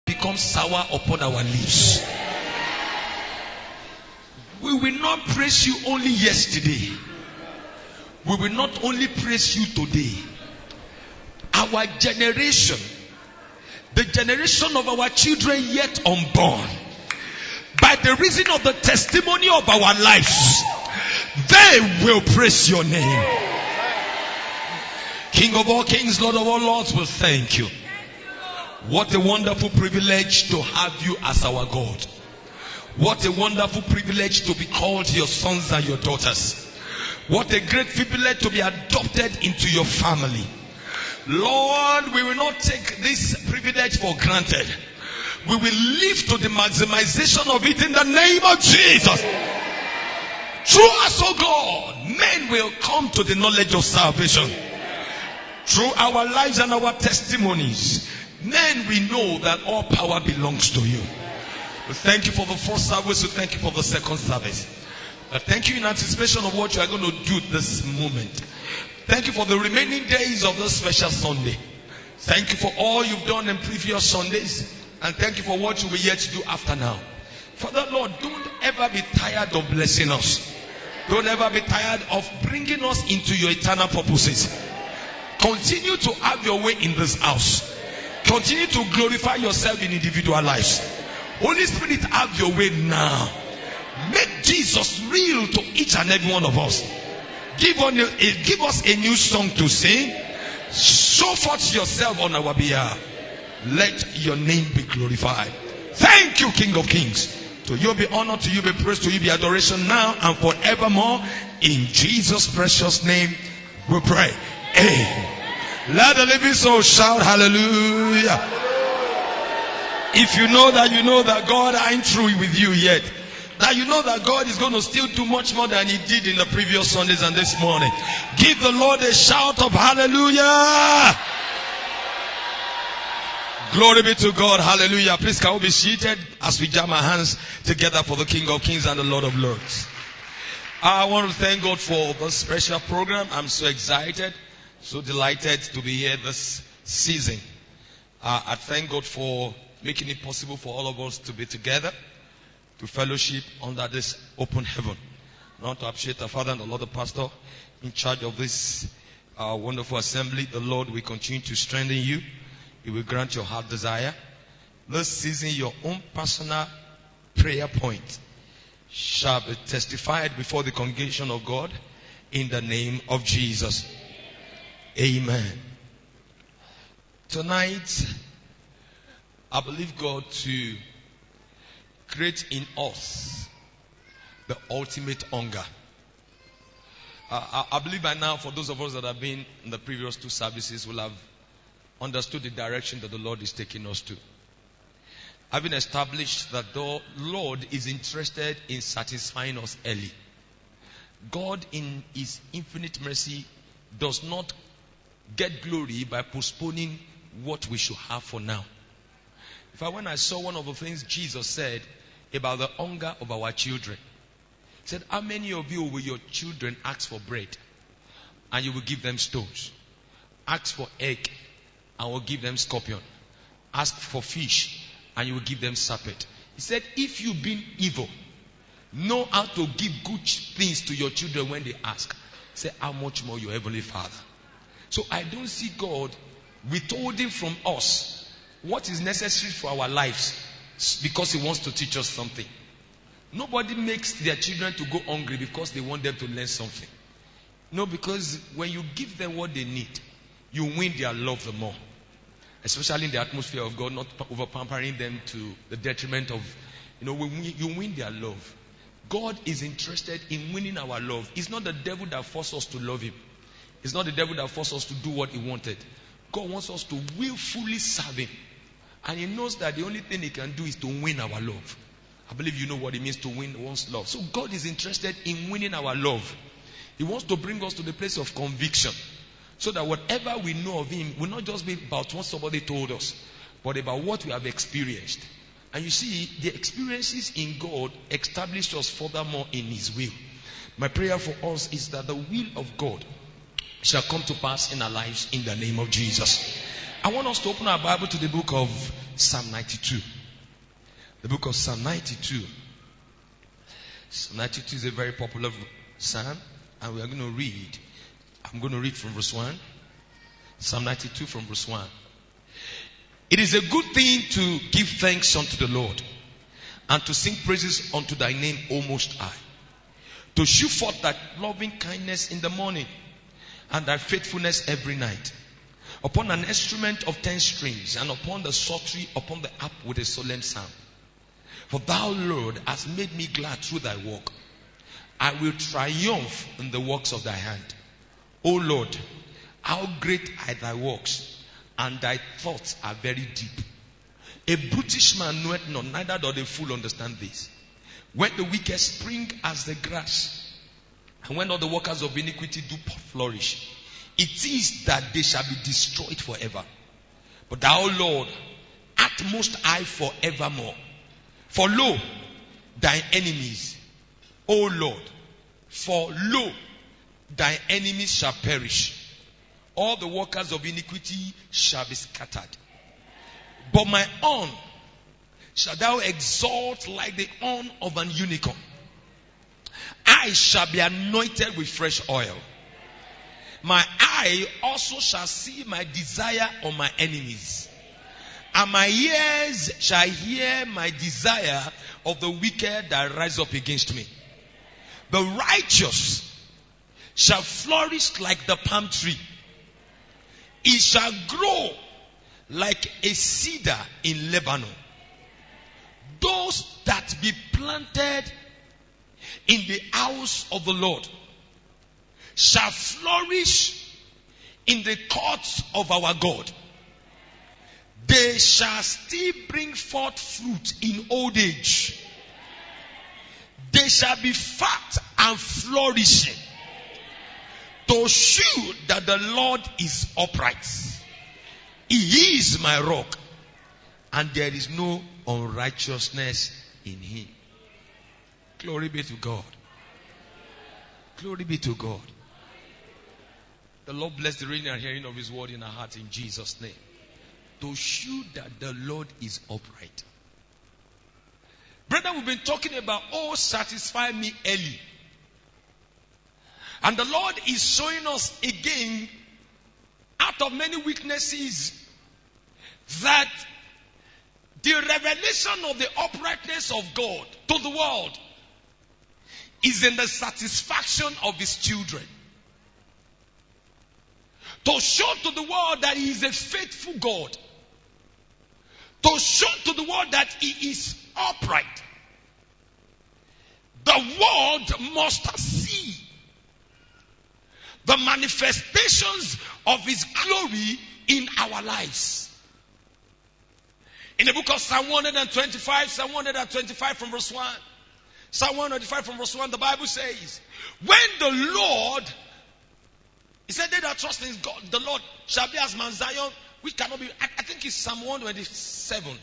Become sour upon our lips. We will not praise you only yesterday. We will not only praise you today. Our generation, the generation of our children yet unborn, by the reason of the testimony of our lives, they will praise your name. King of all kings, Lord of all lords, will thank you. What a wonderful privilege to have you as our God. What a wonderful privilege to be called your sons and your daughters. What a great privilege to be adopted into your family. Lord, we will not take this privilege for granted. We will live to the maximization of it in the name of Jesus. Through us, oh God, men will come to the knowledge of salvation. Through our lives and our testimonies, men, we know that all power belongs to you. We thank you for the first service. We thank you for the second service. Thank you in anticipation of what you are going to do this moment. Thank you for the remaining days of this special Sunday. Thank you for all you've done in previous Sundays. And thank you for what you will yet do after now. Father Lord, don't ever be tired of blessing us. Don't ever be tired of bringing us into your eternal purposes. Continue to have your way in this house. Continue to glorify yourself in individual lives. Holy Spirit, have your way now. Make Jesus real to each and every one of us. Give us a new song to sing. Show forth yourself on our behalf. Let your name be glorified. Thank you, King of Kings. To you be honor, to you be praise, to you be adoration now and forevermore. In Jesus' precious name we pray. Amen. Let the living soul shout hallelujah. If you know that God ain't through with you yet, that you know that God is going to still do much more than he did in the previous Sundays and this morning, give the Lord a shout of hallelujah. Glory be to God. Hallelujah. Please can we be seated as we jam our hands together for the King of Kings and the Lord of Lords. I want to thank God for this special program. I'm so excited, so delighted to be here this season. I thank God for making it possible for all of us to be together, to fellowship under this open heaven. I want to appreciate the Father and the Lord, the Pastor in charge of this wonderful assembly. The Lord will continue to strengthen you. He will grant your heart desire. This season, your own personal prayer point shall be testified before the congregation of God in the name of Jesus. Amen. Tonight, I believe God to create in us the ultimate hunger. I believe by now, for those of us that have been in the previous two services, will have understood the direction that the Lord is taking us to. Having established that the Lord is interested in satisfying us early. God in his infinite mercy does not get glory by postponing what we should have for now. In fact, when I saw one of the things Jesus said about the hunger of our children, he said, how many of you will your children ask for bread and you will give them stones? Ask for egg and will give them scorpion. Ask for fish and you will give them serpent. He said, if you being evil, know how to give good things to your children when they ask. Say, how much more your heavenly Father? So I don't see God withholding from us what is necessary for our lives because he wants to teach us something. Nobody makes their children to go hungry because they want them to learn something. No, because when you give them what they need, you win their love the more. Especially in the atmosphere of God, not over pampering them to the detriment of, you win their love. God is interested in winning our love. It's not the devil that forces us to love him. It's not the devil that forces us to do what he wanted. God wants us to willfully serve him. And he knows that the only thing he can do is to win our love. I believe you know what it means to win one's love. So God is interested in winning our love. He wants to bring us to the place of conviction. So that whatever we know of him will not just be about what somebody told us, but about what we have experienced. And you see, the experiences in God establish us furthermore in his will. My prayer for us is that the will of God shall come to pass in our lives in the name of Jesus. I want us to open our Bible to the book of Psalm 92. The book of Psalm 92. Psalm 92 is a very popular psalm, and we are going to read. I'm going to read from verse 1. Psalm 92 from verse 1. It is a good thing to give thanks unto the Lord, and to sing praises unto thy name, O Most High. To shew forth thy loving kindness in the morning, and thy faithfulness every night. Upon an instrument of 10 strings, and upon the psaltery, upon the harp with a solemn sound. For thou, Lord, hast made me glad through thy work. I will triumph in the works of thy hand. O Lord, how great are thy works, and thy thoughts are very deep. A brutish man knoweth not, neither doth a fool understand this. When the wicked spring as the grass, and when all the workers of iniquity do flourish, it is that they shall be destroyed forever. But thou, Lord, art most high forevermore. For lo, thy enemies, O Lord, for lo, thy enemies shall perish. All the workers of iniquity shall be scattered. But my horn shall thou exalt like the horn of an unicorn. I shall be anointed with fresh oil. My eye also shall see my desire on my enemies. And my ears shall hear my desire of the wicked that rise up against me. The righteous shall flourish like the palm tree. It shall grow like a cedar in Lebanon. Those that be planted in the house of the Lord shall flourish in the courts of our God. They shall still bring forth fruit in old age. They shall be fat and flourishing, to shew that the Lord is upright. He is my rock, and there is no unrighteousness in him. Glory be to God. Glory be to God. The Lord bless the reading and hearing of his word in our hearts in Jesus' name. To shew that the Lord is upright. Brother, we've been talking about, oh, satisfy me early. And the Lord is showing us again, out of many weaknesses, that the revelation of the uprightness of God to the world is in the satisfaction of his children. To show to the world that he is a faithful God. To show to the world that he is upright. The world must see the manifestations of his glory in our lives. In the book of Psalm 125 from verse 1. Psalm 125 from verse 1, the Bible says, when the Lord, he said, they that trust in God, the Lord shall be as Mount Zion, which cannot be, I think it's Psalm 127.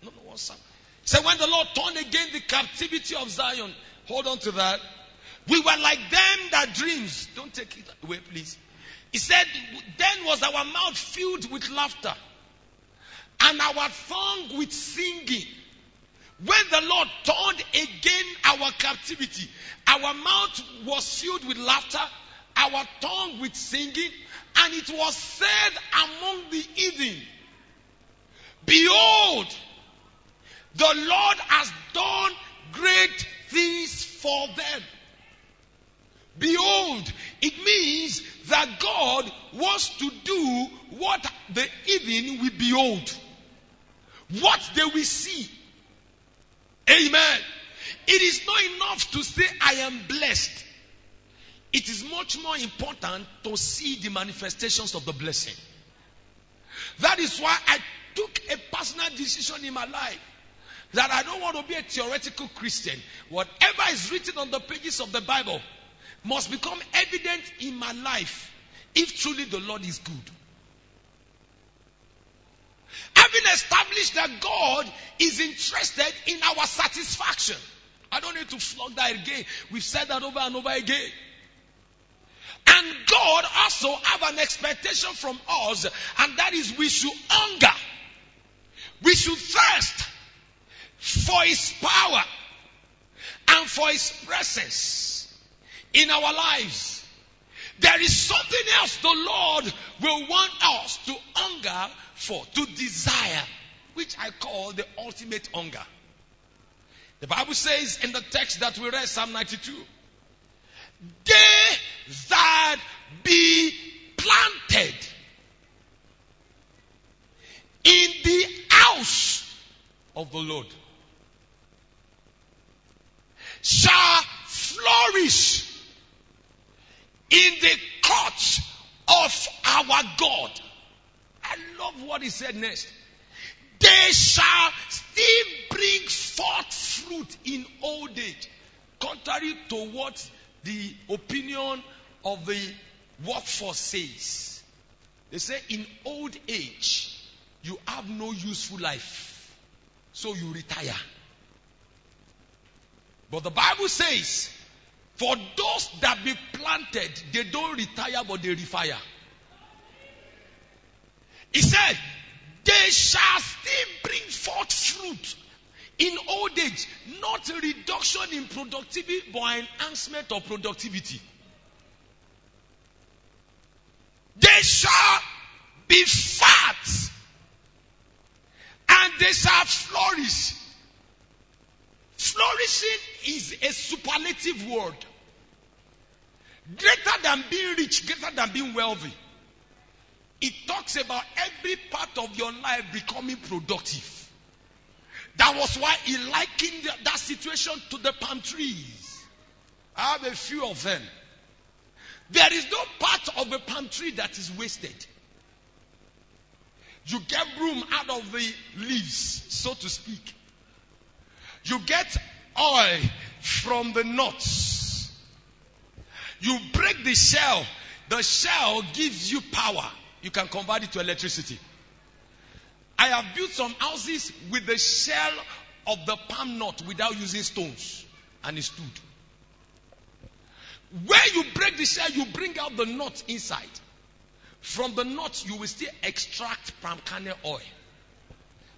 No, what's Psalm? He said, when the Lord turned again the captivity of Zion, hold on to that. We were like them that dreams. Don't take it away, please. He said, then was our mouth filled with laughter, and our tongue with singing. When the Lord turned again our captivity, our mouth was filled with laughter, our tongue with singing, and it was said among the heathen, behold, the Lord has done great things for them. Behold, it means that God wants to do what the heathen will behold, what they will see. Amen. It is not enough to say, I am blessed. It is much more important to see the manifestations of the blessing. That is why I took a personal decision in my life that I don't want to be a theoretical Christian. Whatever is written on the pages of the Bible must become evident in my life if truly the Lord is good. Having established that God is interested in our satisfaction. I don't need to flog that again. We've said that over and over again. And God also have an expectation from us, and that is we should hunger. We should thirst for His power and for His presence in our lives. There is something else the Lord will want us to hunger for, to desire, which I call the ultimate hunger. The Bible says in the text that we read, Psalm 92, they that be planted in the house of the Lord shall flourish in the courts of our God. I love what he said next. They shall still bring forth fruit in old age. Contrary to what the opinion of the workforce says. They say in old age, you have no useful life. So you retire. But the Bible says, for those that be planted, they don't retire but they refire. He said, they shall still bring forth fruit in old age. Not a reduction in productivity, but an enhancement of productivity. They shall be fat and they shall flourish. Flourishing is a superlative word. Greater than being rich, greater than being wealthy. It talks about every part of your life becoming productive. That was why he likened that situation to the palm trees. I have a few of them. There is no part of a palm tree that is wasted. You get broom out of the leaves, so to speak. You get oil from the nuts. You break the shell. The shell gives you power. You can convert it to electricity. I have built some houses with the shell of the palm nut without using stones. And it stood. Where you break the shell, you bring out the nut inside. From the nut, you will still extract palm kernel oil.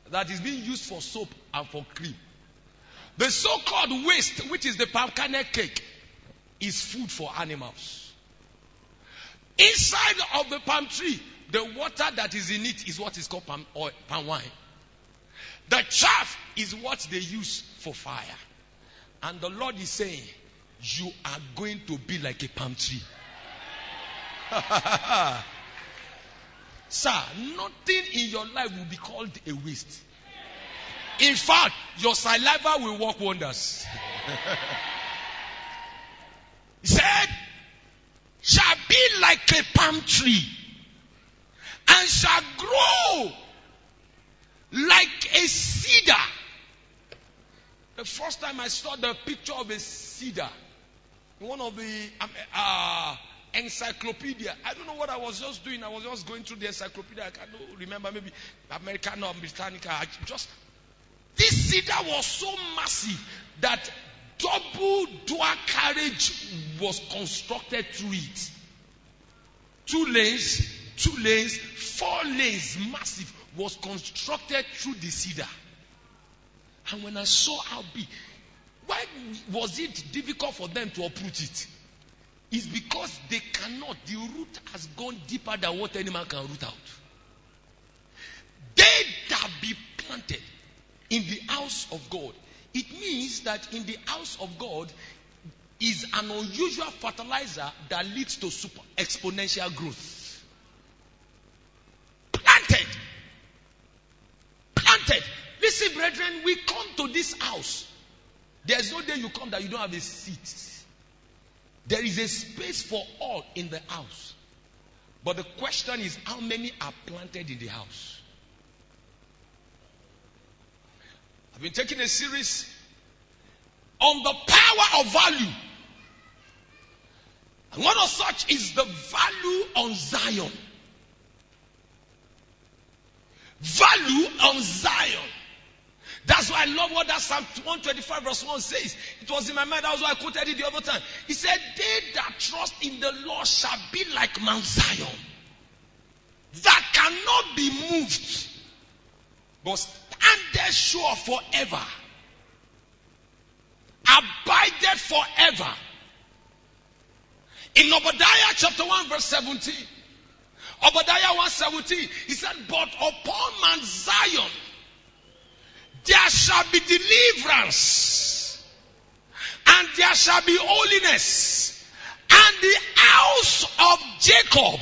That is being used for soap and for cream. The so-called waste, which is the palm kernel cake, is food for animals. Inside of the palm tree, the water that is in it is what is called palm oil, palm wine. The chaff is what they use for fire. And the Lord is saying, you are going to be like a palm tree. Sir, nothing in your life will be called a waste. In fact, your saliva will work wonders. He said, shall be like a palm tree and shall grow like a cedar. The first time I saw the picture of a cedar in one of the encyclopedia, I don't know what I was just doing. I was just going through the encyclopedia. I can't remember, maybe American or Britannica. This cedar was so massive that double door carriage was constructed through it. 2 lanes, 4 lanes, massive, was constructed through the cedar. And when I saw how big, why was it difficult for them to uproot it? It's because they cannot. The root has gone deeper than what any man can root out. They that be planted in the house of God. It means that in the house of God is an unusual fertilizer that leads to exponential growth. Planted. Listen, brethren, we come to this house. There's no day you come that you don't have a seat. There is a space for all in the house. But the question is, how many are planted in the house? I've been taking a series on the power of value. And one of such is the value on Zion. Value on Zion. That's why I love what that Psalm 125 verse 1 says. It was in my mind. That's why I quoted it the other time. He said, they that trust in the Lord shall be like Mount Zion, that cannot be moved, but standeth sure forever, abideth forever. In Obadiah chapter 1 verse 17, Obadiah 1:17, he said, but upon Mount Zion there shall be deliverance, and there shall be holiness, and the house of Jacob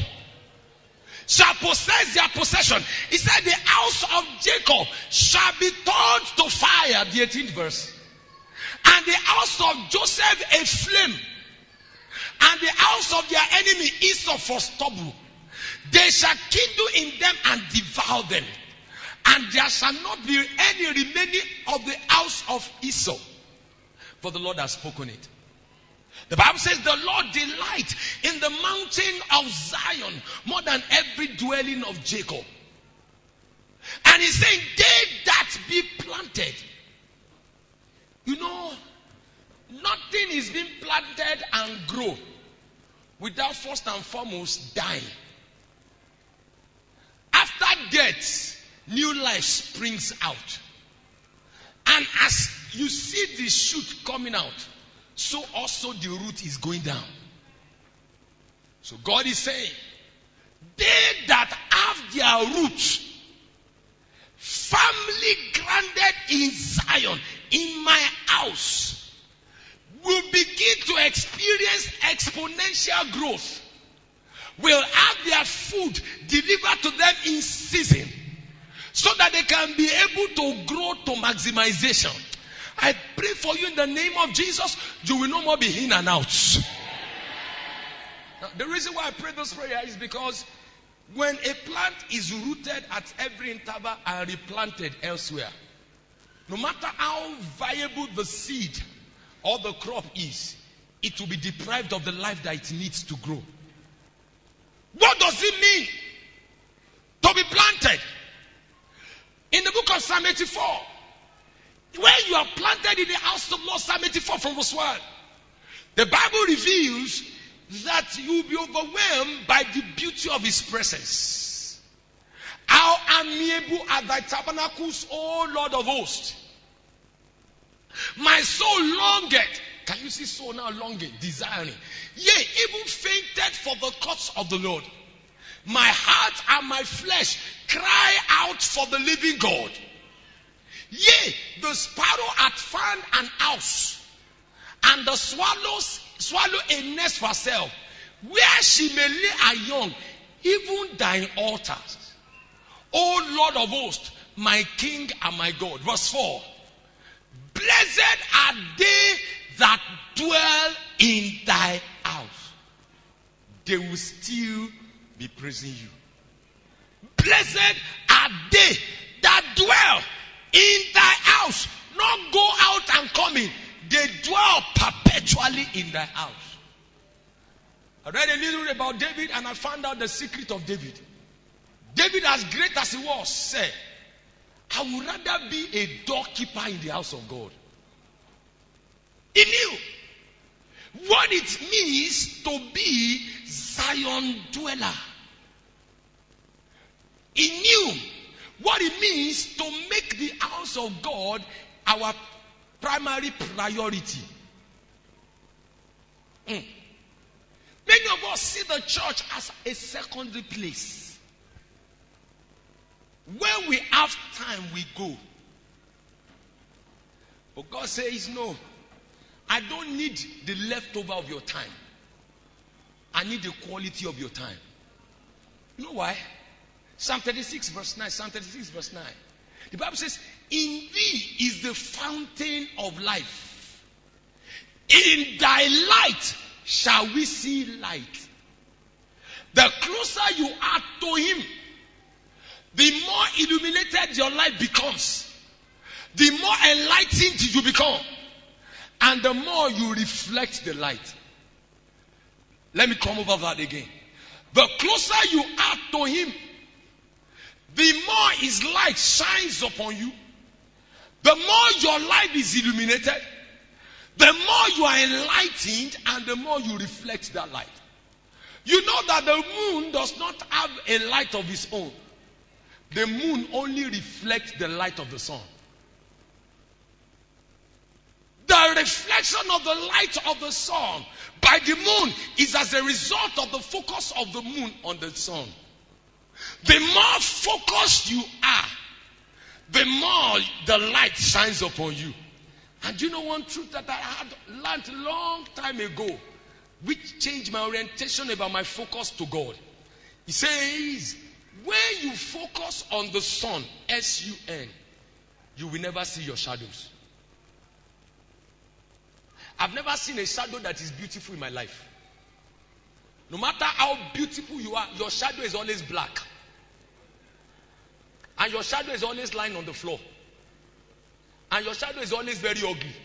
shall possess their possession. He said the house of Jacob shall be turned to fire, the 18th verse, and the house of Joseph a flame, and the house of their enemy Esau for stubble. They shall kindle in them and devour them, and there shall not be any remaining of the house of Esau, for the Lord has spoken it. The Bible says the Lord delights in the mountain of Zion more than every dwelling of Jacob. And he's saying, they that be planted. You know, nothing is being planted and grow without first and foremost dying. After death, new life springs out. And as you see the shoot coming out, so also the root is going down. So God is saying, they that have their roots firmly grounded in Zion, in my house, will begin to experience exponential growth, will have their food delivered to them in season, so that they can be able to grow to maximization. I pray for you in the name of Jesus, you will no more be in and out. Now, the reason why I pray this prayer is because when a plant is rooted at every interval and replanted elsewhere, no matter how viable the seed or the crop is, it will be deprived of the life that it needs to grow. What does it mean to be planted? In the book of Psalm 84, when you are planted in the house of the Lord, Psalm 84 from verse 1, the Bible reveals that you will be overwhelmed by the beauty of his presence. How amiable are thy tabernacles, O Lord of hosts. My soul longeth. Can you see soul now longing, desiring? Yea, even fainted for the courts of the Lord. My heart and my flesh cry out for the living God. Yea, the sparrow hath found an house, and the swallow a nest for herself, where she may lay her young, even thine altars, O Lord of hosts, my King and my God. Verse 4. Blessed are they that dwell in thy house. They will still be praising you. Blessed are they that dwell in thy house. Not go out and come in. They dwell perpetually in thy house. I read a little bit about David and I found out the secret of David. David, as great as he was, said, I would rather be a doorkeeper in the house of God. He knew what it means to be Zion dweller. He knew what it means to make the house of God our primary priority. Many of us see the church as a secondary place. When we have time, we go. But God says, no, I don't need the leftover of your time. I need the quality of your time. You know why? Psalm 36 verse 9. Psalm 36 verse 9. The Bible says, in thee is the fountain of life. In thy light shall we see light. The closer you are to him, the more illuminated your life becomes. the more enlightened you become, and the more you reflect the light. Let me come over that again. The closer you are to him, the more his light shines upon you, the more your life is illuminated, the more you are enlightened, and the more you reflect that light. You know that the moon does not have a light of its own. The moon only reflects the light of the sun. The reflection of the light of the sun by the moon is as a result of the focus of the moon on the sun. The more focused you are, the more the light shines upon you. And you know one truth that I had learned a long time ago, which changed my orientation about my focus to God. He says, when you focus on the sun, S-U-N, you will never see your shadows. I've never seen a shadow that is beautiful in my life. No matter how beautiful you are, your shadow is always black. And your shadow is always lying on the floor. And your shadow is always very ugly.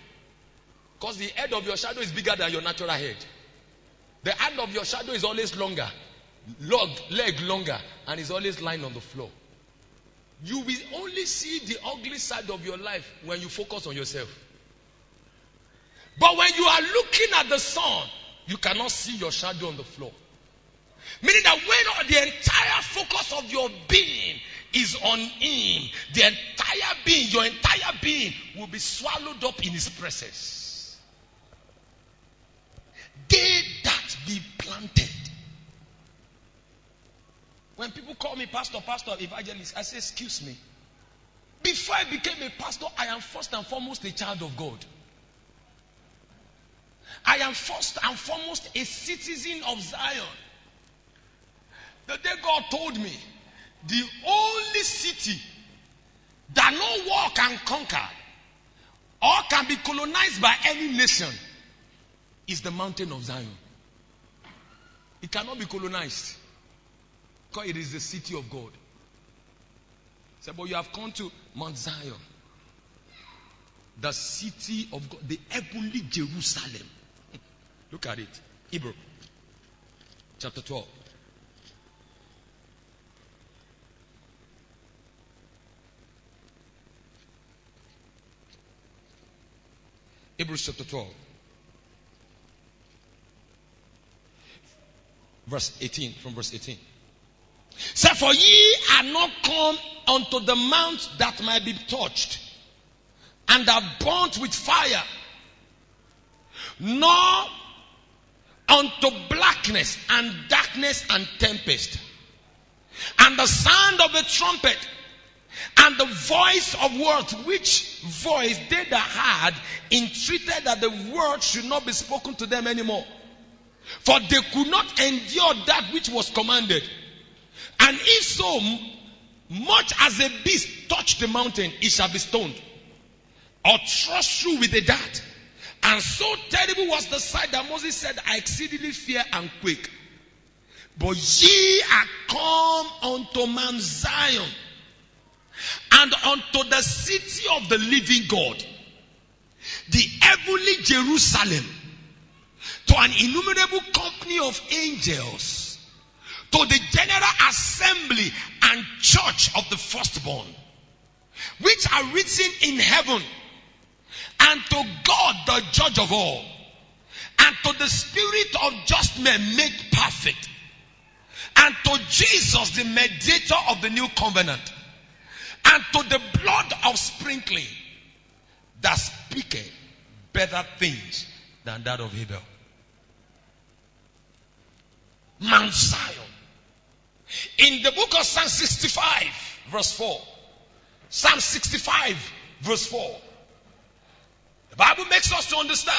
Because the head of your shadow is bigger than your natural head. The hand of your shadow is always longer. Leg longer. And is always lying on the floor. You will only see the ugly side of your life when you focus on yourself. But when you are looking at the sun, you cannot see your shadow on the floor. Meaning that when the entire focus of your being is on him, the entire being, your entire being will be swallowed up in his presence. They that be planted. When people call me pastor, evangelist, I say, excuse me. Before I became a pastor, I am first and foremost a child of God. I am first and foremost a citizen of Zion. The day God told me, the only city that no war can conquer or can be colonized by any nation is the mountain of Zion. It cannot be colonized because it is the city of God. Say, but you have come to Mount Zion, the city of God, the heavenly Jerusalem. Look at it. Hebrew chapter 12. Hebrews chapter 12. Verse 18. From verse 18. Say, for ye are not come unto the mount that might be touched, and are burnt with fire, nor unto blackness and darkness and tempest, and the sound of the trumpet, and the voice of words, which voice they that had entreated that the word should not be spoken to them anymore. For they could not endure that which was commanded. And if so much as a beast touch the mountain, it shall be stoned, or thrust through with a dart. And so terrible was the sight that Moses said, I exceedingly fear and quake. But ye are come unto Mount Zion, and unto the city of the living God, the heavenly Jerusalem, to an innumerable company of angels, to the general assembly and church of the firstborn, which are written in heaven, and to God the judge of all, and to the spirit of just men made perfect, and to Jesus the mediator of the new covenant, and to the blood of sprinkling that speaketh better things than that of Abel. Mount Zion. In the book of Psalm 65 verse 4. Psalm 65 verse 4. The Bible makes us to understand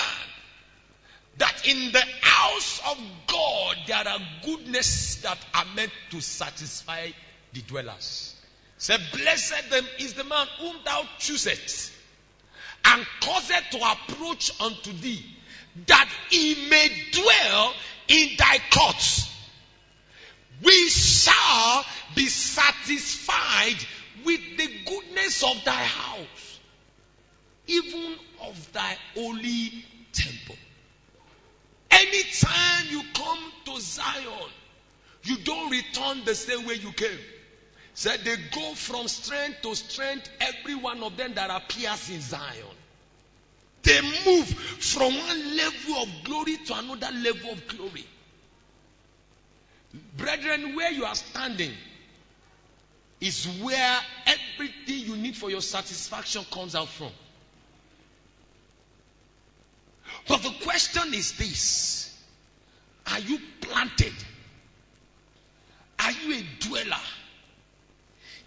that in the house of God there are goodness that are meant to satisfy the dwellers. Say, blessed is the man whom thou choosest, and causeth to approach unto thee, that he may dwell in thy courts. We shall be satisfied with the goodness of thy house. even of thy holy temple. Anytime you come to Zion, you don't return the same way you came. Said they go from strength to strength, every one of them that appears in Zion. They move from one level of glory to another level of glory. Brethren, where you are standing is where everything you need for your satisfaction comes out from. But the question is this: are you planted? Are you a dweller?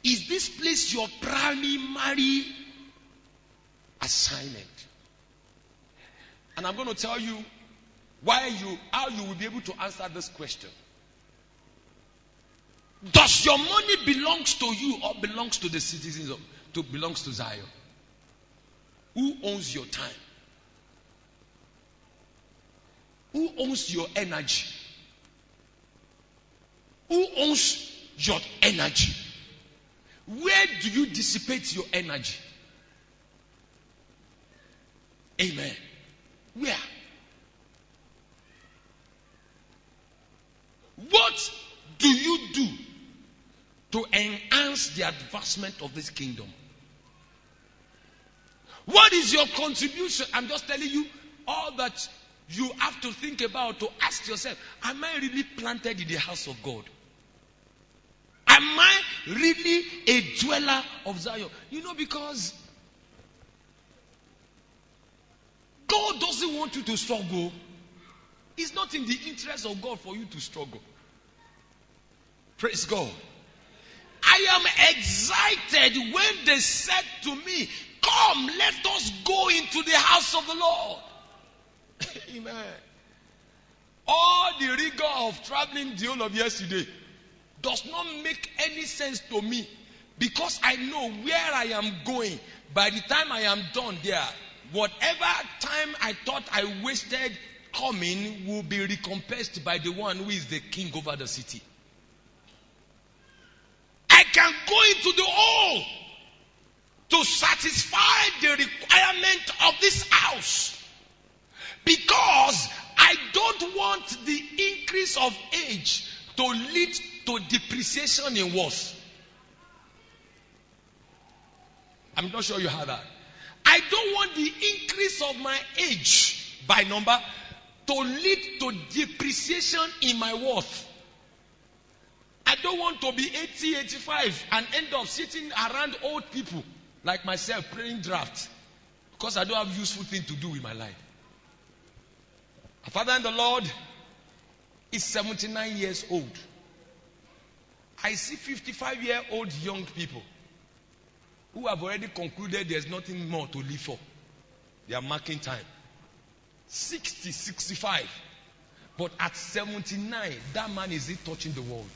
Is this place your primary assignment? And I'm going to tell you how you will be able to answer this question. Does your money belongs to you or belongs to the citizens belongs to Zion? Who owns your time? Who owns your energy? Who owns your energy? Where do you dissipate your energy? Amen. Where? What do you do to enhance the advancement of this kingdom? What is your contribution? I'm just telling you all that you have to think about, to ask yourself, am I really planted in the house of God? Am I really a dweller of Zion? You know, because God doesn't want you to struggle. It's not in the interest of God for you to struggle. Praise God. I am excited when they said to me, come, let us go into the house of the Lord. Amen. All the rigor of traveling the whole of yesterday does not make any sense to me, because I know where I am going. By the time I am done there, whatever time I thought I wasted coming will be recompensed by the one who is the king over the city. I can go into the hall to satisfy the requirement of this house, because I don't want the increase of age to lead to depreciation in worth. I'm not sure you heard that. I don't want the increase of my age by number to lead to depreciation in my worth. I don't want to be 80, 85 and end up sitting around old people like myself playing draft, because I don't have useful thing to do with my life. My father in the Lord is 79 years old. I see 55-year-old young people who have already concluded there's nothing more to live for. They are marking time. 60, 65. But at 79, that man is it touching the world.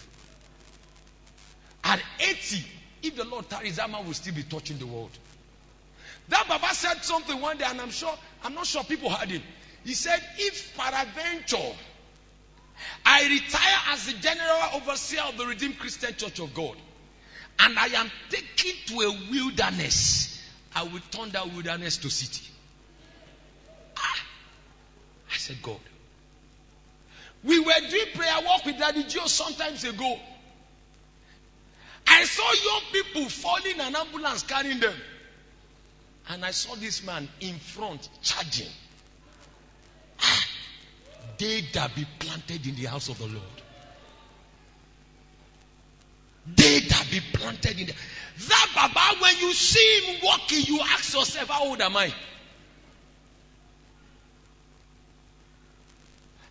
At 80, if the Lord tarries, that man will still be touching the world. That Baba said something one day, and I'm not sure people heard him. He said, if peradventure I retire as the general overseer of the Redeemed Christian Church of God, and I am taken to a wilderness, I will turn that wilderness to city. I said, God. We were doing prayer walk with Daddy Joe some times ago. I saw young people falling in an ambulance carrying them. And I saw this man in front charging. They that be planted in the house of the Lord. They that be planted in the... That Baba, when you see him walking, you ask yourself, how old am I?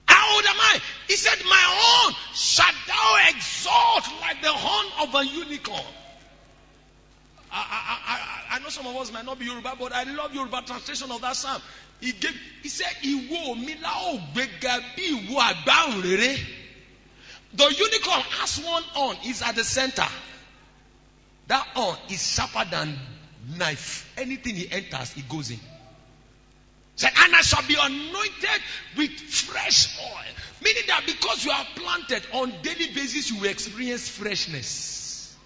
How old am I? He said, my horn shalt thou exalt like the horn of a unicorn. I know some of us might not be Yoruba, but I love Yoruba translation of that psalm. He said, Iwo milao begabi wo agbaun rere. The unicorn has one horn, is at the center. That horn is sharper than knife. Anything he enters, it goes in. Said, and I shall be anointed with fresh oil. Meaning that because you are planted on daily basis, you will experience freshness.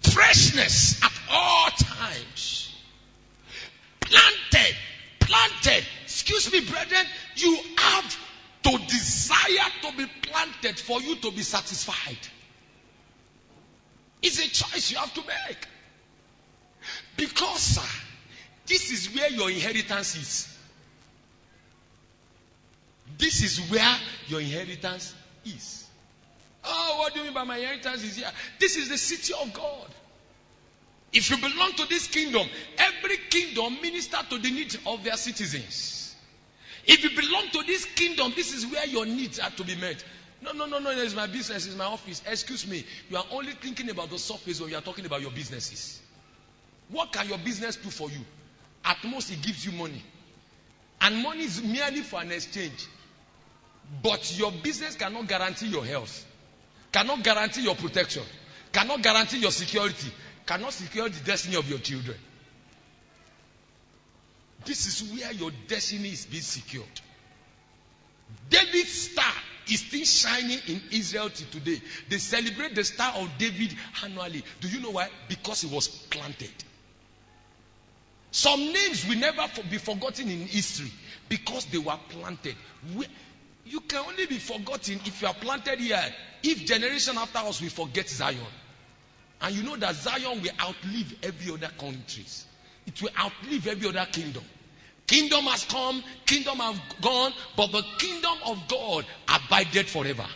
Freshness at all times. Planted. Excuse me, brethren, you have to desire to be planted for you to be satisfied. It's a choice you have to make. Because this is where your inheritance is. This is where your inheritance is. Oh, what do you mean by my inheritance is here? This is the city of God. If you belong to this kingdom, every kingdom minister to the needs of their citizens. If you belong to this kingdom, this is where your needs are to be met. No, it's my business, it's my office. Excuse me, you are only thinking about the surface when you are talking about your businesses. What can your business do for you? At most, it gives you money. And money is merely for an exchange. But your business cannot guarantee your health, cannot guarantee your protection, cannot guarantee your security, cannot secure the destiny of your children. This is where your destiny is being secured. David's star is still shining in Israel till today. They celebrate the star of David annually. Do you know why? Because it was planted. Some names will never be forgotten in history because they were planted. You can only be forgotten if you are planted here. If generation after us will forget Zion. And you know that Zion will outlive every other countries. It will outlive every other kingdom. Kingdom has come, kingdom have gone, but the kingdom of God abided forever.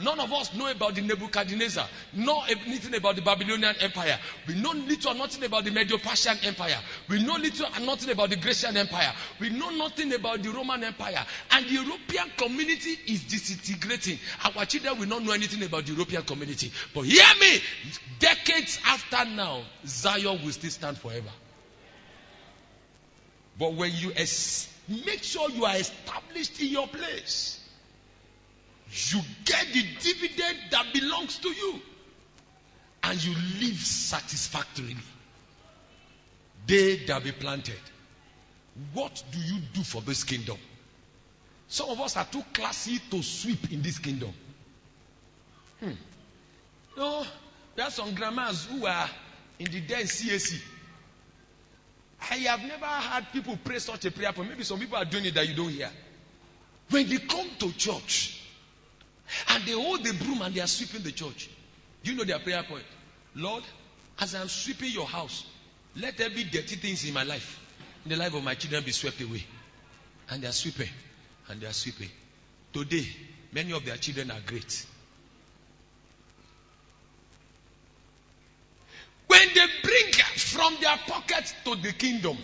None of us know about the Nebuchadnezzar, know anything about the Babylonian Empire. We know little or nothing about the Medo-Persian Empire. We know little and nothing about the Grecian Empire. We know nothing about the Roman Empire. And the European community is disintegrating. Our children will not know anything about the European community. But hear me, decades after now, Zion will still stand forever. But when you make sure you are established in your place, you get the dividend that belongs to you, and you live satisfactorily. They that be planted. What do you do for this kingdom? Some of us are too classy to sweep in this kingdom. No, there are some grandmas who are in the den CAC. I have never heard people pray such a prayer point. Maybe some people are doing it that you don't hear. When they come to church and they hold the broom and they are sweeping the church, do you know their prayer point? Lord, as I'm sweeping your house, let every dirty things in my life, in the life of my children, be swept away. And they are sweeping, and they are sweeping. Today, many of their children are great. When they bring from their pocket to the kingdom,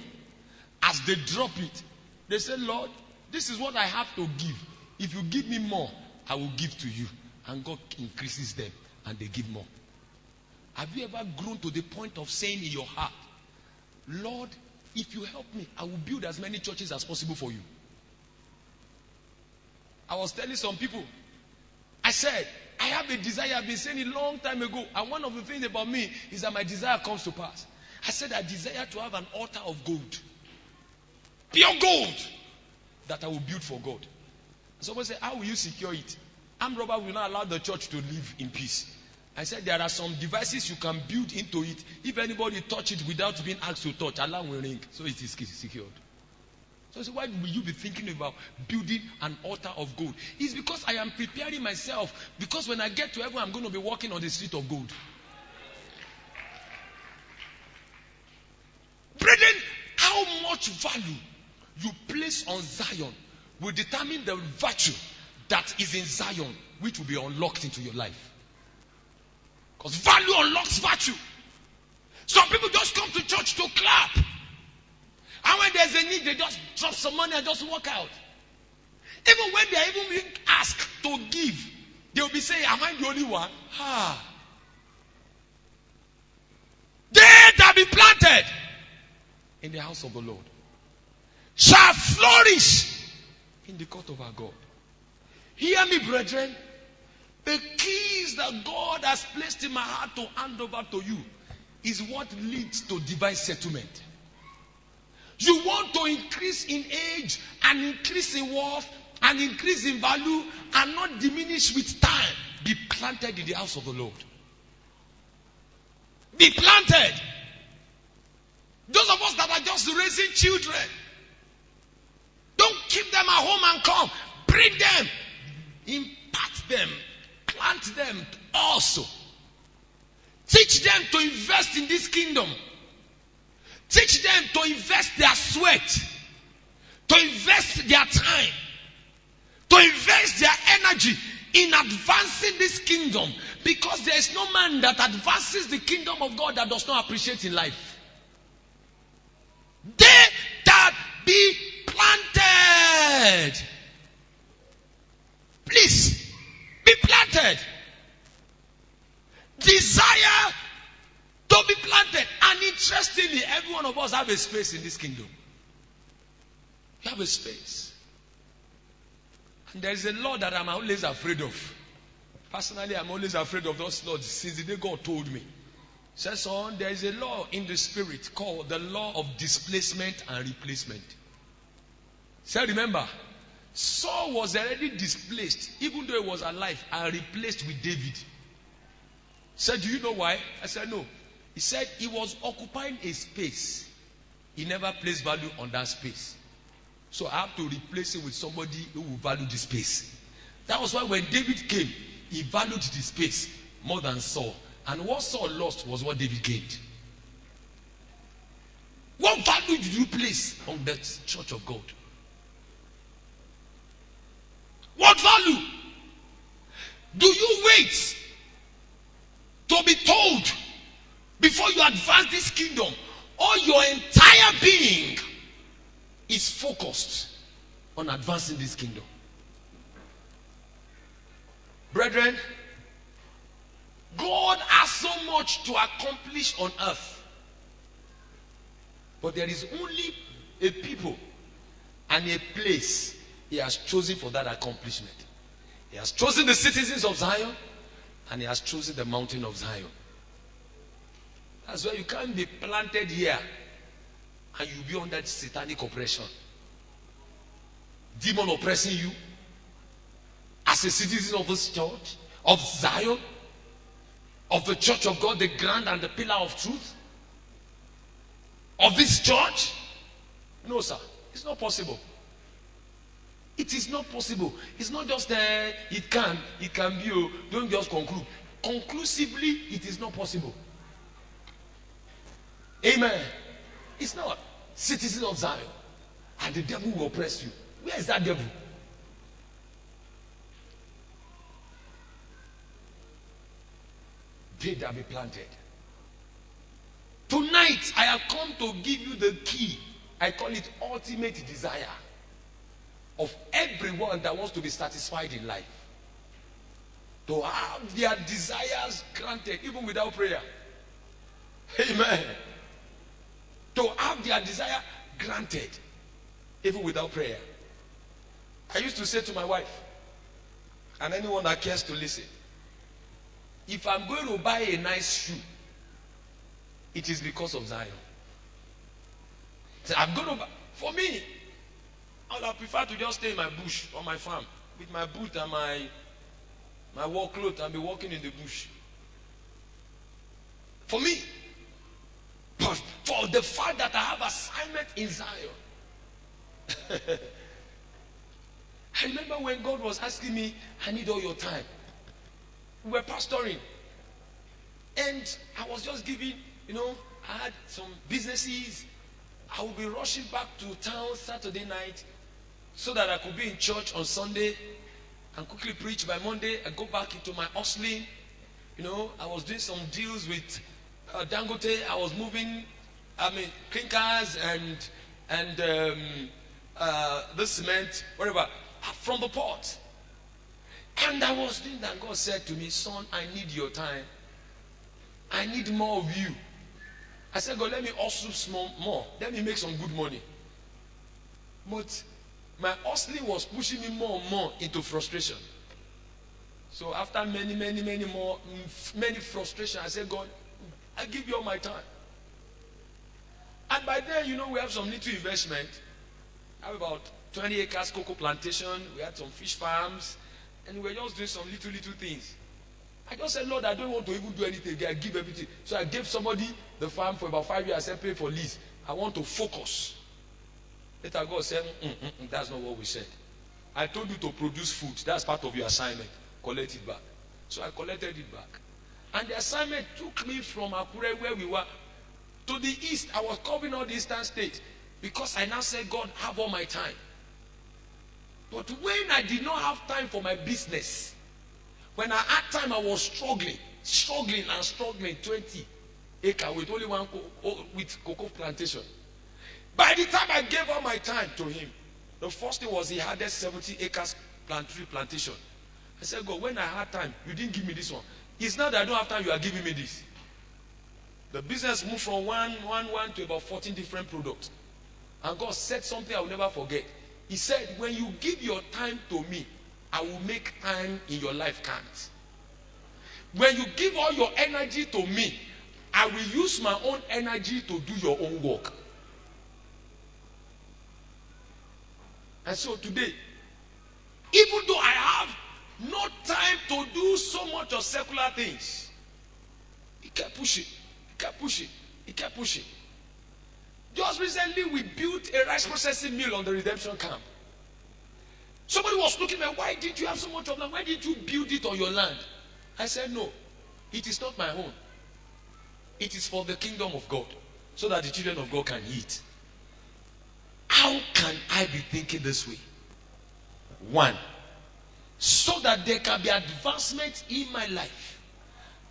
as they drop it, they say, Lord, this is what I have to give. If you give me more, I will give to you. And God increases them, and they give more. Have you ever grown to the point of saying in your heart, Lord, if you help me, I will build as many churches as possible for you? I was telling some people, I said, I have a desire. I've been saying it a long time ago. And one of the things about me is that my desire comes to pass. I said I desire to have an altar of gold. Pure gold. That I will build for God. Someone said, how will you secure it? Armed robber will not allow the church to live in peace. I said there are some devices you can build into it. If anybody touch it without being asked to touch, alarm will ring. So it is secured. So why will you be thinking about building an altar of gold? It's because I am preparing myself. Because when I get to heaven, I'm going to be walking on the street of gold. Brethren, how much value you place on Zion will determine the virtue that is in Zion, which will be unlocked into your life. Because value unlocks virtue. Some people just come to church to clap. And when there's a need, they just drop some money and just walk out. Even when they are even being asked to give, they will be saying, am I the only one? They that be planted in the house of the Lord shall flourish in the court of our God. Hear me, brethren. The keys that God has placed in my heart to hand over to you is what leads to divine settlement. You want to increase in age and increase in worth and increase in value and not diminish with time. Be planted in the house of the Lord. Be planted. Those of us that are just raising children, don't keep them at home and come. Bring them. Impact them. Plant them also. Teach them to invest in this kingdom. Teach them to invest their sweat, to invest their time, to invest their energy in advancing this kingdom. Because there is no man that advances the kingdom of God that does not appreciate in life. They that be planted. Please, be planted. Desire to be planted. And interestingly, every one of us have a space in this kingdom. You have a space. And there is a law that I'm always afraid of. Personally, I'm always afraid of those laws since the day God told me. Says on, there is a law in the spirit called the law of displacement and replacement. So remember, Saul was already displaced, even though he was alive, and replaced with David. Said, do you know why? I said, no. He said he was occupying a space. He never placed value on that space. So I have to replace it with somebody who will value the space. That was why when David came, he valued the space more than Saul. And what Saul lost was what David gained. What value did you place on the church of God? What value? Do you wait to be told before you advance this kingdom? Or your entire being is focused on advancing this kingdom? Brethren, God has so much to accomplish on earth. But there is only a people and a place he has chosen for that accomplishment. He has chosen the citizens of Zion, and he has chosen the mountain of Zion. That's why you can't be planted here and you'll be under satanic oppression. Demon oppressing you as a citizen of this church, of Zion, of the church of God, the ground and the pillar of truth, of this church. No, sir, it's not possible. It is not possible. It's not just it can be. Don't just conclude. Conclusively, it is not possible. Amen. It's not. Citizen of Zion, and the devil will oppress you. Where is that devil? They that be planted. Tonight, I have come to give you the key. I call it ultimate desire of everyone that wants to be satisfied in life. To have their desires granted even without prayer. Amen. To have their desire granted even without prayer. I used to say to my wife, and anyone that cares to listen, if I'm going to buy a nice shoe, it is because of Zion. So I'm going to buy, for me, I would prefer to just stay in my bush or my farm with my boot and my work clothes and be walking in the bush. For me. But for the fact that I have assignment in Zion. I remember when God was asking me, I need all your time. We were pastoring. And I was just giving, I had some businesses. I would be rushing back to town Saturday night so that I could be in church on Sunday and quickly preach by Monday and go back into my hustling. I was doing some deals with Dangote. I was moving, clinkers and the cement, whatever, from the port. And I was doing that. God said to me, son, I need your time. I need more of you. I said, God, let me hustle more. Let me make some good money. But my hustling was pushing me more and more into frustration. So after many frustration, I said, God, I give you all my time. And by then, we have some little investment. I have about 20 acres cocoa plantation. We had some fish farms. And we were just doing some little things. I just said, Lord, I don't want to even do anything again. I give everything. So I gave somebody the farm for about 5 years. I said, pay for lease. I want to focus. Later God said, that's not what we said. I told you to produce food. That's part of your assignment. Collect it back. So I collected it back. And the assignment took me from Akure, where we were, to the east. I was covering all the eastern states because I now said, God, have all my time. But when I did not have time for my business, when I had time, I was struggling. 20 acres with only one with cocoa plantation. By the time I gave all my time to him, the first thing was he had 70 acres tree plantation. I said, God, when I had time, you didn't give me this one. It's not that I don't have time, you are giving me this. The business moved from one to about 14 different products. And God said something I will never forget. He said, when you give your time to me, I will make time in your life count. When you give all your energy to me, I will use my own energy to do your own work. And so today, even though I have no time to do so much of secular things, he kept pushing, he kept pushing, he kept pushing. Just recently, we built a rice processing mill on the redemption camp. Somebody was looking at me, why did you have so much of land? Why did you build it on your land? I said, no, it is not my own. It is for the kingdom of God, so that the children of God can eat. How can I be thinking this way? One, so that there can be advancement in my life,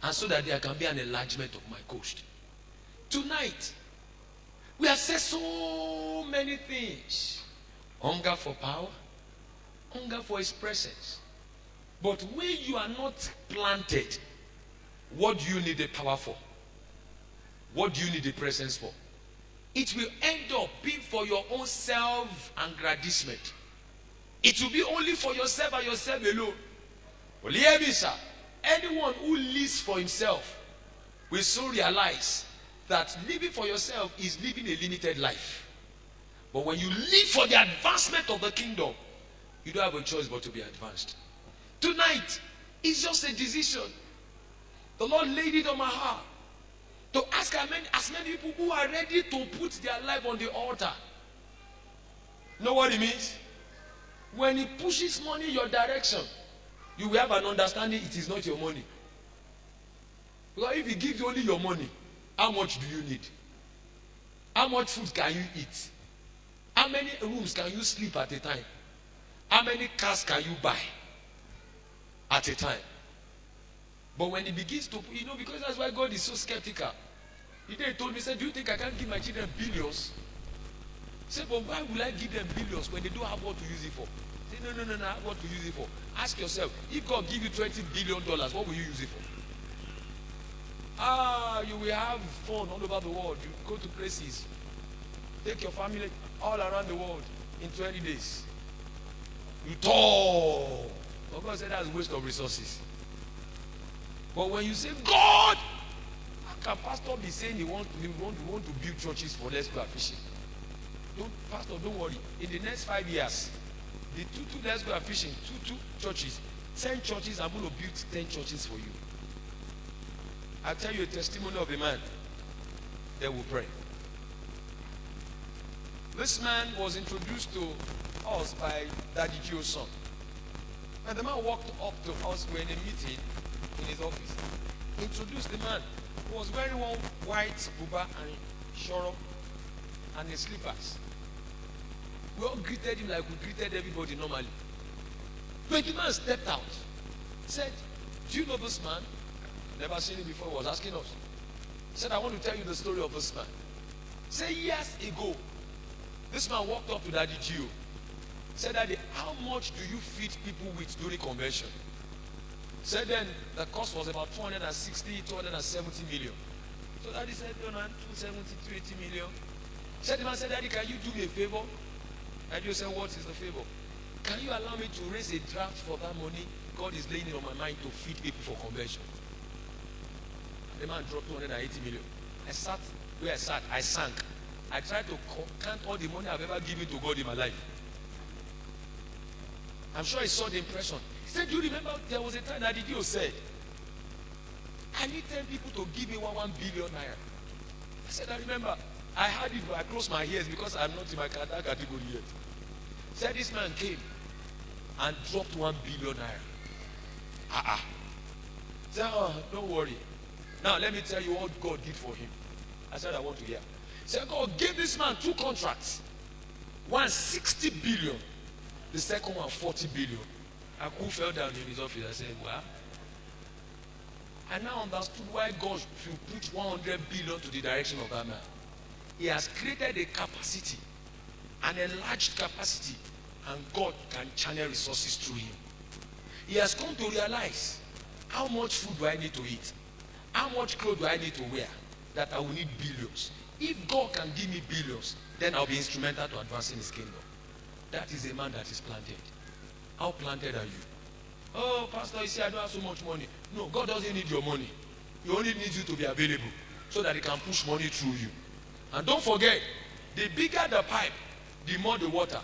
and so that there can be an enlargement of my coast. Tonight, we have said so many things. Hunger for power, hunger for his presence. But when you are not planted, what do you need the power for? What do you need the presence for? It will end up being for your own self-aggrandizement. It will be only for yourself and yourself alone. Well, hear me, sir. Anyone who lives for himself will soon realize that living for yourself is living a limited life. But when you live for the advancement of the kingdom, you don't have a choice but to be advanced. Tonight, it's just a decision. The Lord laid it on my heart to ask as many people who are ready to put their life on the altar. Know what it means? When he pushes money in your direction, you will have an understanding it is not your money. Because if he gives only your money, how much do you need? How much food can you eat? How many rooms can you sleep at a time? How many cars can you buy at a time? But when he begins to, because that's why God is so skeptical. He told me, he said, do you think I can give my children billions? He said, but why will I give them billions when they don't have what to use it for? He said, no, I have what to use it for. Ask yourself, if God give you $20 billion, what will you use it for? You will have fun all over the world. You go to places. Take your family all around the world in 20 days. You talk. But God said that's a waste of resources. But when you say, God, how can pastor be saying he want to build churches for Let's Go Fishing? Pastor, don't worry. In the next 5 years, the two Let's Go Fishing, two churches, 10 churches, I'm going to build 10 churches for you. I'll tell you a testimony of a man that will pray. This man was introduced to us by Daddy Gio's son. And the man walked up to us. We were in a meeting in his office. Introduced the man who was wearing one white buba and shorop and his slippers. We all greeted him like we greeted everybody normally. When the man stepped out, said, do you know this man? Never seen him before. He was asking us. Said, I want to tell you the story of this man. Say years ago, this man walked up to Daddy Gio. Said, Daddy, how much do you feed people with during convention? Said then the cost was about 270 million. So Daddy said, no, 270, 280 million. Said the man said, Daddy, can you do me a favor? Daddy said, what is the favor? Can you allow me to raise a draft for that money? God is laying it on my mind to feed people for convention. The man dropped 280 million. I sat where I sat. I sank. I tried to count all the money I've ever given to God in my life. I'm sure he saw the impression. He said, do you remember there was a time that Dio said, I need 10 people to give me 1 billion naira. I said, I remember, I had it, but I closed my ears because I'm not in my category yet. Said this man came and dropped 1 billion naira. Said, oh, don't worry. Now let me tell you what God did for him. I said, I want to hear. Said, God gave this man 2 contracts. One 60 billion, the second one 40 billion. Aku fell down in his office. I said, well, I now understood why God should put 100 billion to the direction of that man. He has created a capacity, an enlarged capacity, and God can channel resources through him. He has come to realize, how much food do I need to eat? How much clothes do I need to wear? That I will need billions. If God can give me billions, then I'll be instrumental to advancing his kingdom. That is a man that is planted. How planted are you? Oh, pastor, you say I don't have so much money. No, God doesn't need your money. He only needs you to be available so that he can push money through you. And don't forget, the bigger the pipe, the more the water.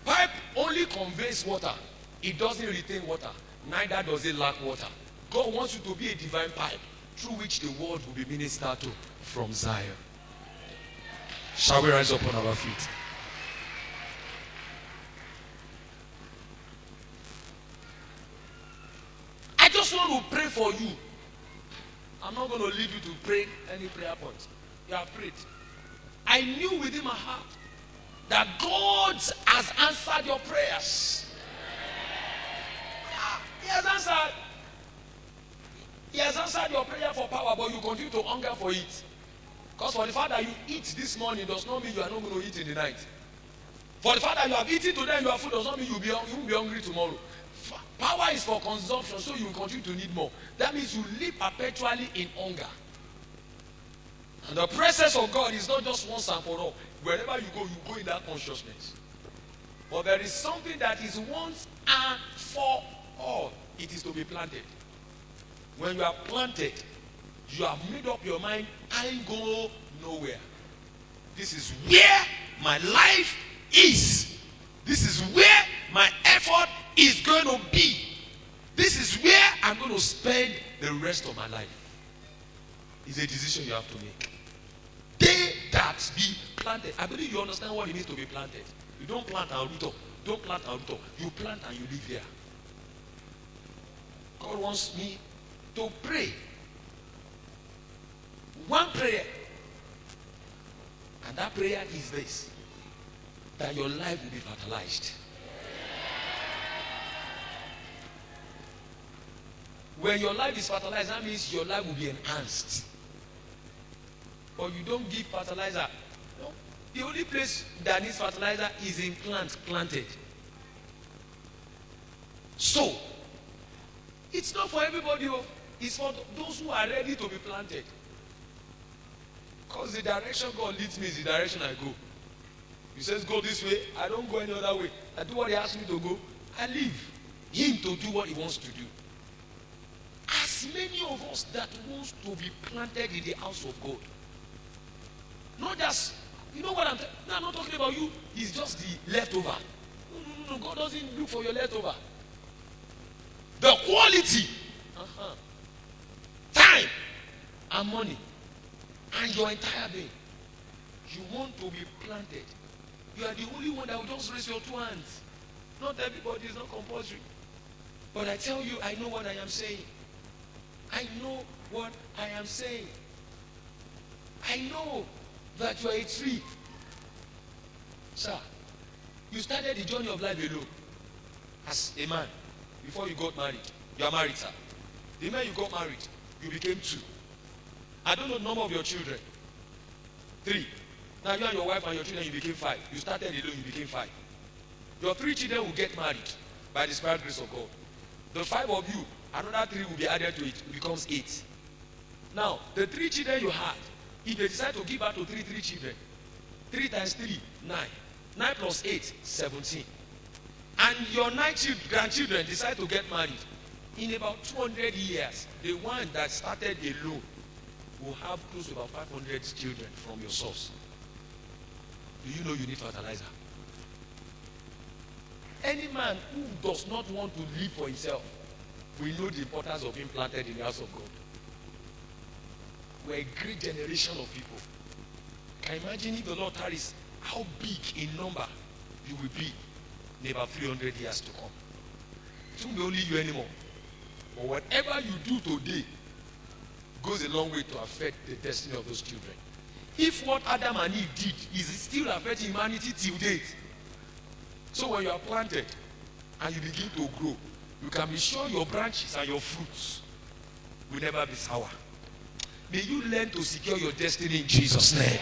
Pipe only conveys water. It doesn't retain water. Neither does it lack water. God wants you to be a divine pipe through which the world will be ministered to from Zion. Shall we rise up on our feet? I just want to pray for you. I'm not going to lead you to pray any prayer points. You have prayed. I knew within my heart that God has answered your prayers. He has answered. He has answered your prayer for power, but you continue to hunger for it. Because for the fact that you eat this morning does not mean you are not going to eat in the night. For the fact that you have eaten today and you have food does not mean you will be hungry tomorrow. Power is for consumption, so you will continue to need more. That means you live perpetually in hunger. And the presence of God is not just once and for all. Wherever you go in that consciousness. But there is something that is once and for all. It is to be planted. When you are planted, you have made up your mind, I go nowhere. This is where my life is. This is where my effort is going to be. This is where I'm going to spend the rest of my life. It's a decision you have to make. They that be planted. I believe you understand what it means to be planted. You don't plant and root up. Don't plant and root up. You plant and you live there. God wants me to pray. One prayer. And that prayer is this. That your life will be fertilized. When your life is fertilized, that means your life will be enhanced. But you don't give fertilizer. No. The only place that needs fertilizer is in planted. So, it's not for everybody. It's for those who are ready to be planted. Because the direction God leads me is the direction I go. He says, go this way. I don't go any other way. I do what he asks me to go. I leave him to do what he wants to do. As many of us that wants to be planted in the house of God. Not just, you know what I'm not talking about you. It's just the leftover. No. God doesn't look for your leftover. The quality, time, and money, and your entire being. You want to be planted. You are the only one that will just raise your 2 hands. Not everybody, is not compulsory. But I tell you, I know what I am saying. I know what I am saying. I know that you are a tree. Sir, you started the journey of life alone. As a man, before you got married. You are married, sir. The moment you got married, you became 2. I don't know the number of your children. 3. Now you and your wife and your children, you became 5. You started alone, you became 5. Your 3 children will get married by the special grace of God. The 5 of you, another 3 will be added to it. It becomes 8. Now, the 3 children you had, if they decide to give birth to 3 children, 3 times 3, 9. 9 plus 8, 17. And your 9 grandchildren decide to get married. In about 200 years, the one that started alone will have close to about 500 children from your source. Do you know you need fertilizer? Any man who does not want to live for himself will know the importance of being planted in the house of God. we're a great generation of people. Can you imagine if the Lord tarries, how big in number you will be in about 300 years to come? It won't be only you anymore. But whatever you do today goes a long way to affect the destiny of those children. If what Adam and Eve did is still affecting humanity till date, so when you are planted and you begin to grow, you can be sure your branches and your fruits will never be sour. May you learn to secure your destiny in Jesus' name.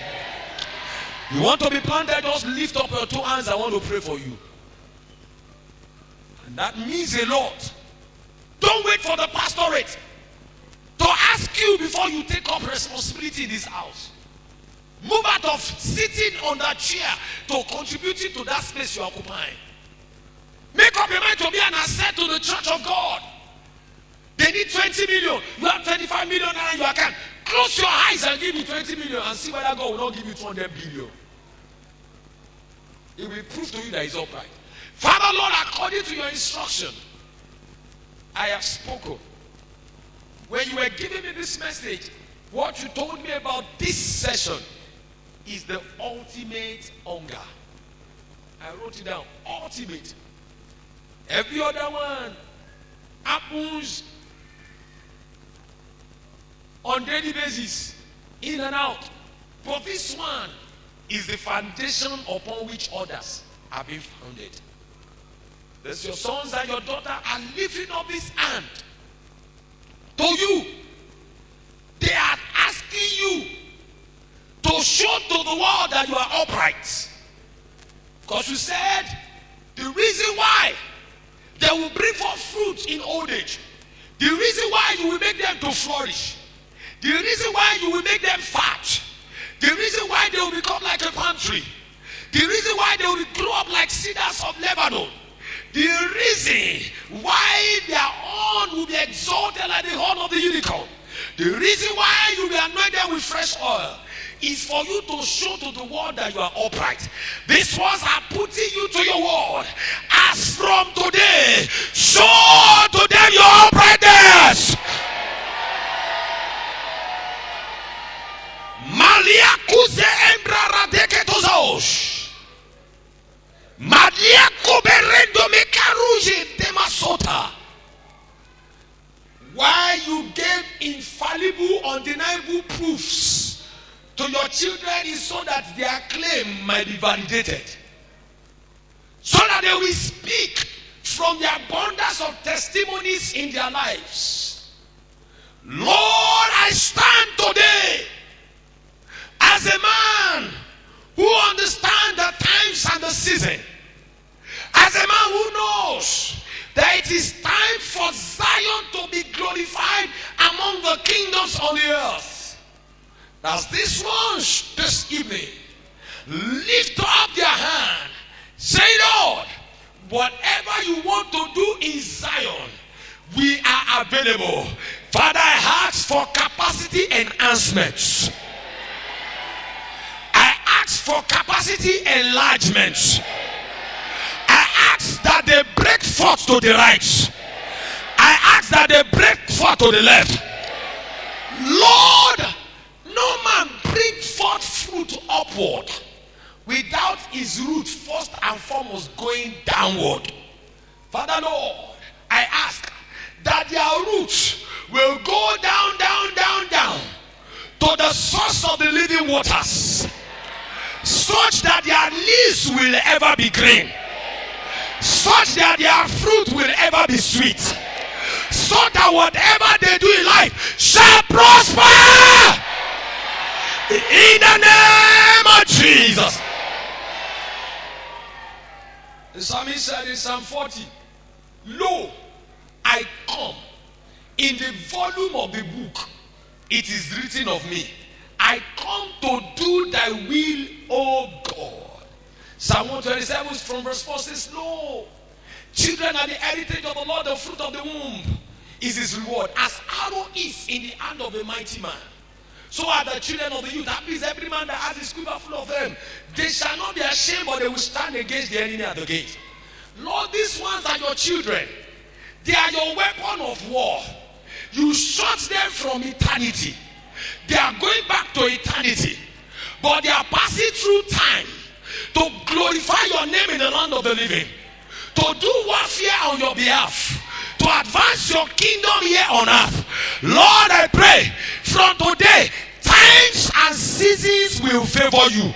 You want to be planted, just lift up your two hands. I want to pray for you. And that means a lot. Don't wait for the pastorate to ask you before you take up responsibility in this house. Move out of sitting on that chair to contributing to that space you are occupying. Make up your mind to be an asset to the church of God. They need 20 million. You have 25 million in your account. Close your eyes and give me 20 million and see whether God will not give you 200 billion. It will prove to you that it's upright. Father, Lord, according to your instruction, I have spoken. When you were giving me this message, what you told me about this session is the ultimate hunger. I wrote it down. Ultimate. Every other one happens on daily basis, in and out. But this one is the foundation upon which others are being founded. There's your sons and your daughter are lifting up this hand to you. They are asking you to show to the world that you are upright. Because you said the reason why they will bring forth fruit in old age, the reason why you will make them to flourish, the reason why you will make them fat, the reason why they will become like a palm tree, the reason why they will grow up like cedars of Lebanon, the reason why their horn will be exalted like the horn of the unicorn, the reason why you will be anointed with fresh oil is for you to show to the world that you are upright. These ones are putting you to your word. As from today, show to them your uprightness. Maliakuze embra radeketozaosh. Maliako berendo mekaruje demasota. Why you gave infallible, undeniable proofs to your children is so that their claim might be validated. So that they will speak from the abundance of testimonies in their lives. Lord, I stand today as a man who understands the times and the season. As a man who knows that it is time for Zion to be glorified among the kingdoms on the earth. As these ones this evening lift up their hand, say, Lord, whatever you want to do in Zion, we are available. Father, I ask for capacity enhancements. I ask for capacity enlargement. I ask that they break forth to the right. I ask that they break forth to the left. Lord, no man bring forth fruit upward without his root first and foremost going downward. Father Lord, I ask that their roots will go down, down, down, down to the source of the living waters, such that their leaves will ever be green, such that their fruit will ever be sweet, so that whatever they do in life shall prosper in the name of Jesus. The psalmist said in Psalm 40, Lo, I come. In the volume of the book, it is written of me, I come to do thy will, O God. Psalm 127 from verse 4 says, Lo, children are the heritage of the Lord, the fruit of the womb is his reward. As arrow is in the hand of a mighty man, so are the children of the youth. That means every man that has his quiver full of them, they shall not be ashamed, but they will stand against the enemy at the gate. Lord, these ones are your children. They are your weapon of war. You shot them from eternity. they are going back to eternity, but they are passing through time to glorify your name in the land of the living, to do warfare on your behalf, to advance your kingdom here on earth. Lord, I pray from today, times and seasons will favor you.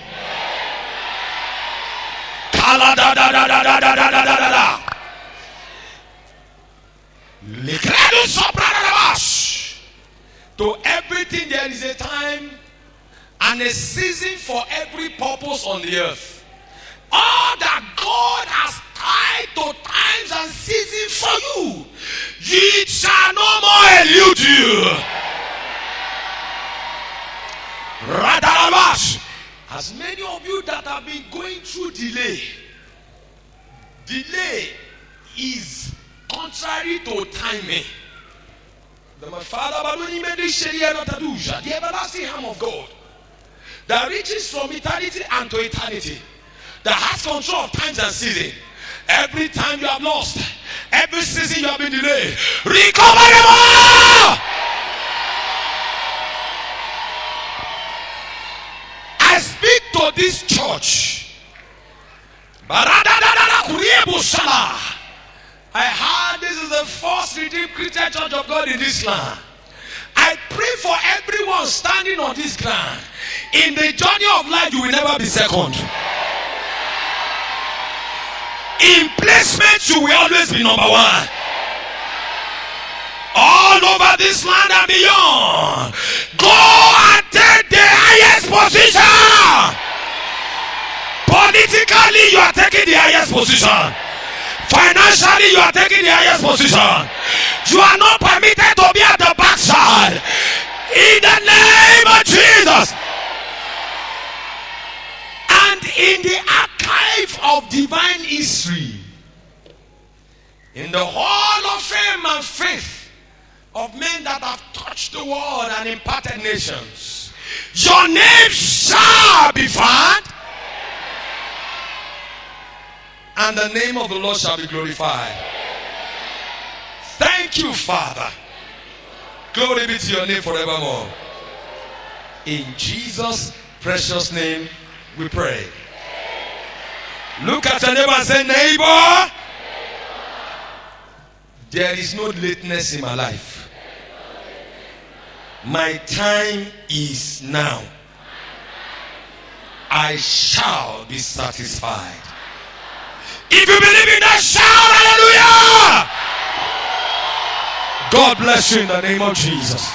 To everything there is a time and a season for every purpose on the earth. All that God has tied to times and seasons for you, it shall no more elude you. As many of you that have been going through delay is contrary to timing. My Father, the everlasting arm of God that reaches from eternity and to eternity, that has control of times and seasons. Every time you have lost, every season you have been delayed, recover them all. I speak to this church. I heard this is the first redeemed Christian church of God in this land. I pray for everyone standing on this ground. In the journey of life, you will never be second. In placement, you will always be number one. All over this land and beyond, go and take the highest position. Politically, you are taking the highest position. Financially, you are taking the highest position. You are not permitted to be at the backside. In the name of Jesus. And in the archive of divine history, in the hall of fame and faith of men that have touched the world and imparted nations, your name shall be found, and the name of the Lord shall be glorified. Thank you, Father. Glory be to your name forevermore. In Jesus' precious name we pray. Look at your neighbor and say, neighbor, there is no lateness in my life. My time is now. I shall be satisfied. If you believe in that, shout hallelujah. God bless you in the name of Jesus.